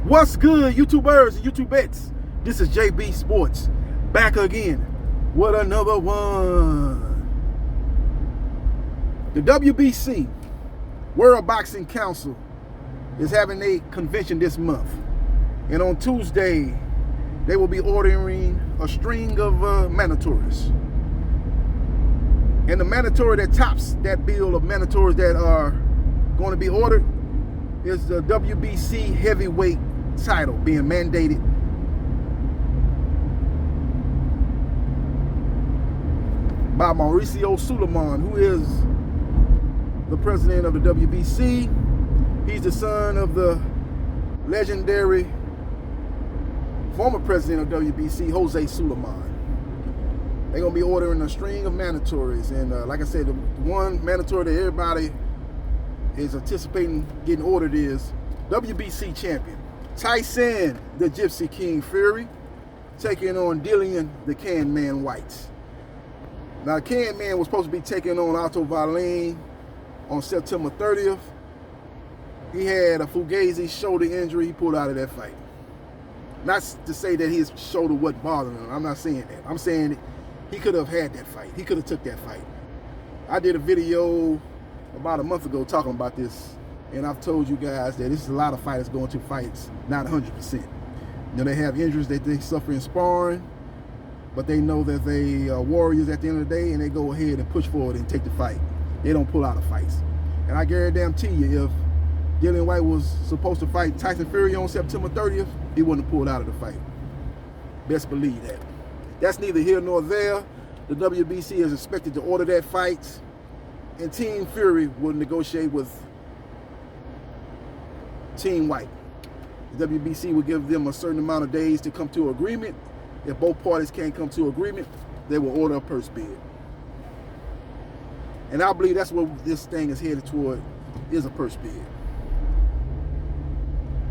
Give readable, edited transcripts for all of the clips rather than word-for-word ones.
What's good, YouTubers and YouTubettes? This is JBsports back again with another one. The WBC, World Boxing Council, is having a convention this month. And on Tuesday, they will be ordering a string of mandatories. And the mandatory that tops that bill of mandatories that are going to be ordered is the WBC heavyweight title being mandated by Mauricio Suleiman, who is the president of the WBC. He's the son of the legendary former president of WBC, Jose Suleiman. They're going to be ordering a string of mandatories. And like I said, the one mandatory that everybody is anticipating getting ordered is WBC champion Tyson the Gypsy King Fury taking on Dillian the Can Man Whyte. Now, the Can Man was supposed to be taking on Otto Wallin on September 30th. He had a fugazi shoulder injury. He pulled out of that fight. Not to say that his shoulder wasn't bothering him. I'm not saying that. I'm saying he could have had that fight. He could have took that fight. I did a video about a month ago talking about this, and I've told you guys that this is a lot of fighters going to fights not 100%. You know, they have injuries that they suffer in sparring, but they know that they are warriors at the end of the day, and they go ahead and push forward and take the fight. They don't pull out of fights. And I guarantee you, if Dillian Whyte was supposed to fight Tyson Fury on September 30th, he wouldn't have pulled out of the fight. Best believe that. That's neither here nor there. The WBC is expected to order that fight, and Team Fury will negotiate with Team Whyte. The WBC will give them a certain amount of days to come to an agreement. If both parties can't come to agreement, they will order a purse bid. And I believe that's what this thing is headed toward, is a purse bid.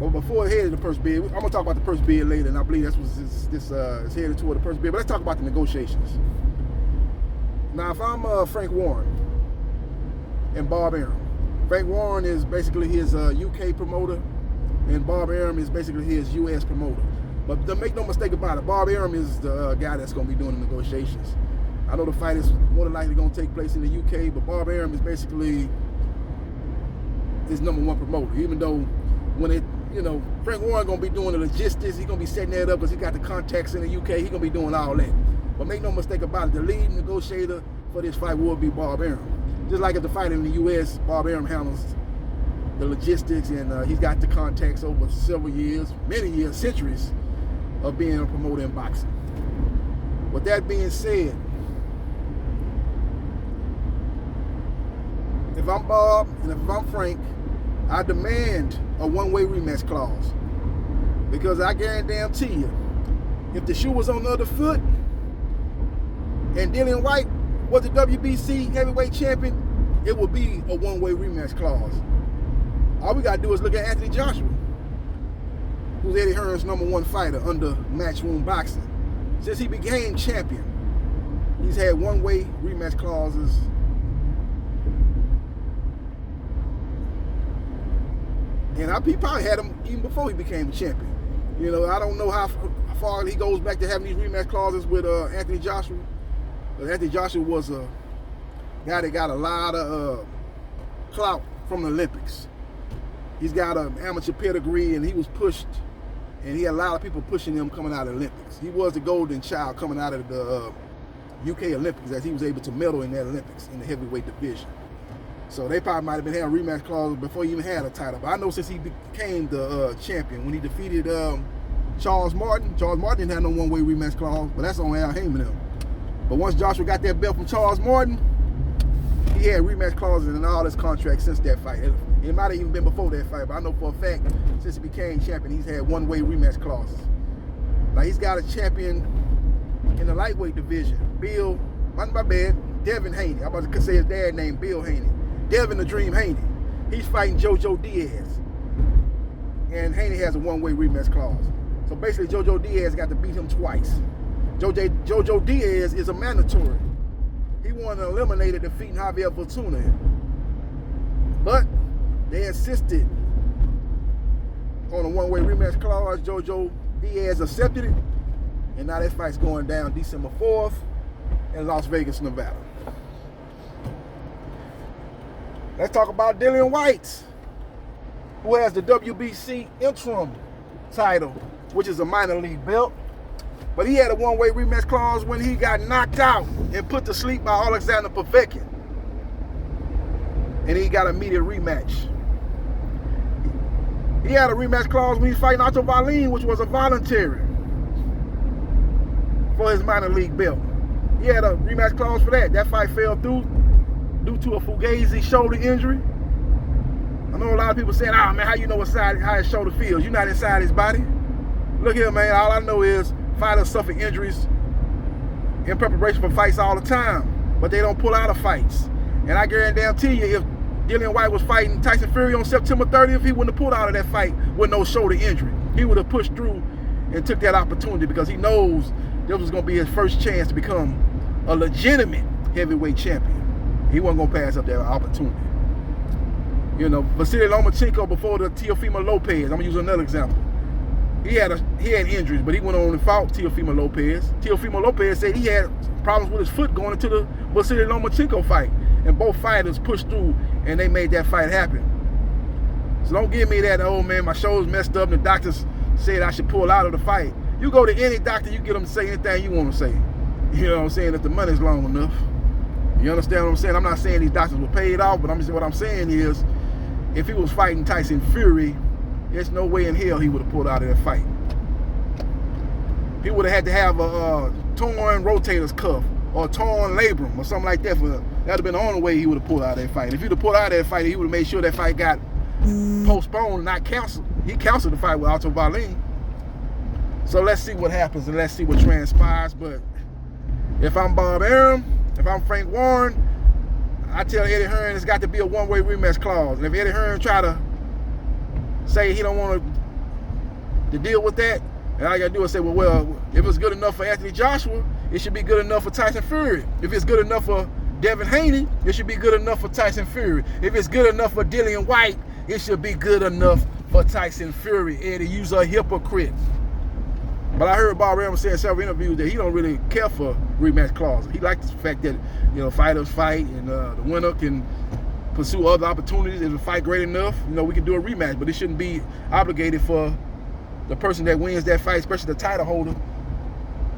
But before it headed to the purse bid, I'm going to talk about the purse bid later, and I believe that's what this is headed toward, the purse bid. But let's talk about the negotiations. Now, if I'm Frank Warren and Bob Arum, Frank Warren is basically his UK promoter, and Bob Arum is basically his US promoter. But don't make no mistake about it, Bob Arum is the guy that's going to be doing the negotiations. I know the fight is more than likely going to take place in the UK, but Bob Arum is basically his #1 promoter. Even though when it, you know, Frank Warren going to be doing the logistics, he's going to be setting that up because he got the contacts in the UK, he's going to be doing all that. But make no mistake about it, the lead negotiator for this fight will be Bob Arum. Just like at the fight in the US, Bob Arum handles the logistics, and he's got the contacts over several years, many years, centuries of being a promoter in boxing. With that being said, if I'm Bob and if I'm Frank, I demand a one-way rematch clause. Because I guarantee you, if the shoe was on the other foot and Dillian Whyte was the WBC heavyweight champion, it would be a one-way rematch clause. All we got to do is look at Anthony Joshua, who's Eddie Hearn's #1 fighter under Matchroom Boxing. Since he became champion, he's had one-way rematch clauses. And he probably had them even before he became a champion. You know, I don't know how far he goes back to having these rematch clauses with Anthony Joshua. But Anthony Joshua was a guy that got a lot of clout from the Olympics. He's got an amateur pedigree, and he was pushed, and he had a lot of people pushing him coming out of the Olympics. He was the golden child coming out of the UK Olympics, as he was able to medal in that Olympics in the heavyweight division. So they probably might have been having rematch clauses before he even had a title. But I know since he became the champion, when he defeated Charles Martin didn't have no one-way rematch clause, but that's on Al Heyman now. But once Joshua got that belt from Charles Martin, he had rematch clauses in all his contracts since that fight. It might have even been before that fight, but I know for a fact, since he became champion, he's had one-way rematch clauses. Now, he's got a champion in the lightweight division, Devin Haney. I'm about to say his dad named Bill Haney. Devin the Dream Haney. He's fighting Jojo Diaz. And Haney has a one-way rematch clause. So basically, Jojo Diaz got to beat him twice. Jojo Diaz is a mandatory. He won and eliminated, defeating Javier Fortuna. But they insisted on a one-way rematch clause. Jojo Diaz accepted it, and now that fight's going down December 4th in Las Vegas, Nevada. Let's talk about Dillian Whyte, who has the WBC interim title, which is a minor league belt. But he had a one-way rematch clause when he got knocked out and put to sleep by Alexander Povetkin. And he got an immediate rematch. He had a rematch clause when he was fighting Otto Wallin, which was a voluntary for his minor league belt. He had a rematch clause for that. That fight fell through due to a fugazi shoulder injury. I know a lot of people saying, man, how you know how his shoulder feels? You're not inside his body. Look here, man, all I know is fighters suffer injuries in preparation for fights all the time, but they don't pull out of fights. And I guarantee you, if Dillian Whyte was fighting Tyson Fury on September 30th, he wouldn't have pulled out of that fight with no shoulder injury. He would have pushed through and took that opportunity because he knows this was going to be his first chance to become a legitimate heavyweight champion. He wasn't going to pass up that opportunity. You know, Vasily Lomachenko before the Teofimo Lopez, I'm going to use another example. He had injuries, but he went on and fought Teofimo Lopez. Teofimo Lopez said he had problems with his foot going into the Vasily Lomachenko fight. And both fighters pushed through, and they made that fight happen. So don't give me that, oh man, my shoulder's messed up, and the doctors said I should pull out of the fight. You go to any doctor, you get them to say anything you want to say. You know what I'm saying? If the money's long enough. You understand what I'm saying? I'm not saying these doctors were paid off, but what I'm saying is, if he was fighting Tyson Fury, there's no way in hell he would have pulled out of that fight. He would have had to have a torn rotator's cuff or a torn labrum or something like that. That would have been the only way he would have pulled out of that fight. If he'd have pulled out of that fight, he would have made sure that fight got postponed, not canceled. He canceled the fight with Otto Wallin. So let's see what happens and let's see what transpires. But if I'm Bob Arum, if I'm Frank Warren, I tell Eddie Hearn it's got to be a one-way rematch clause. And if Eddie Hearn try to say he don't want to deal with that, and all I got to do is say, well, if it's good enough for Anthony Joshua, it should be good enough for Tyson Fury. If it's good enough for Devin Haney, it should be good enough for Tyson Fury. If it's good enough for Dillian Whyte, it should be good enough for Tyson Fury. Eddie, you's a hypocrite. But I heard Bob Arum say in several interviews that he don't really care for rematch clauses. He likes the fact that, you know, fighters fight and the winner can pursue other opportunities. If the fight great enough, you know, we can do a rematch. But it shouldn't be obligated for the person that wins that fight, especially the title holder,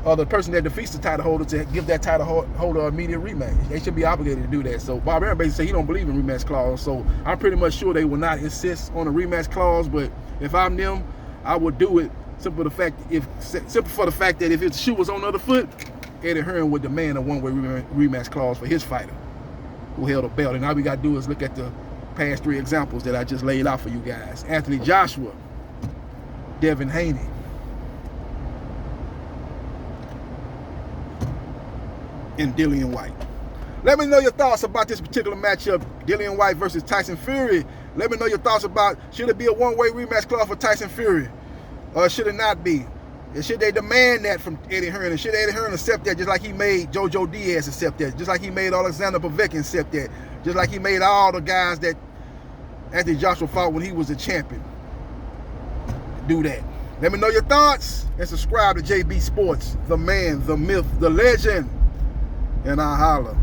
or the person that defeats the title holder, to give that title holder an immediate rematch. They should be obligated to do that. So Bob Arum basically said he don't believe in rematch clause. So I'm pretty much sure they will not insist on a rematch clause. But if I'm them, I would do it simply for the fact that if his shoe was on the other foot, Eddie Hearn would demand a one-way rematch clause for his fighter who held a belt. And all we got to do is look at the past three examples that I just laid out for you guys. Anthony Joshua, Devin Haney, and Dillian Whyte. Let me know your thoughts about this particular matchup, Dillian Whyte versus Tyson Fury. Let me know your thoughts about, should it be a one-way rematch clause for Tyson Fury, or should it not be? And should they demand that from Eddie Hearn? And should Eddie Hearn accept that just like he made Jojo Diaz accept that, just like he made Alexander Povetkin accept that, just like he made all the guys that Anthony Joshua fought when he was a champion do that? Let me know your thoughts and subscribe to JB Sports, the man, the myth, the legend, and I'll holler.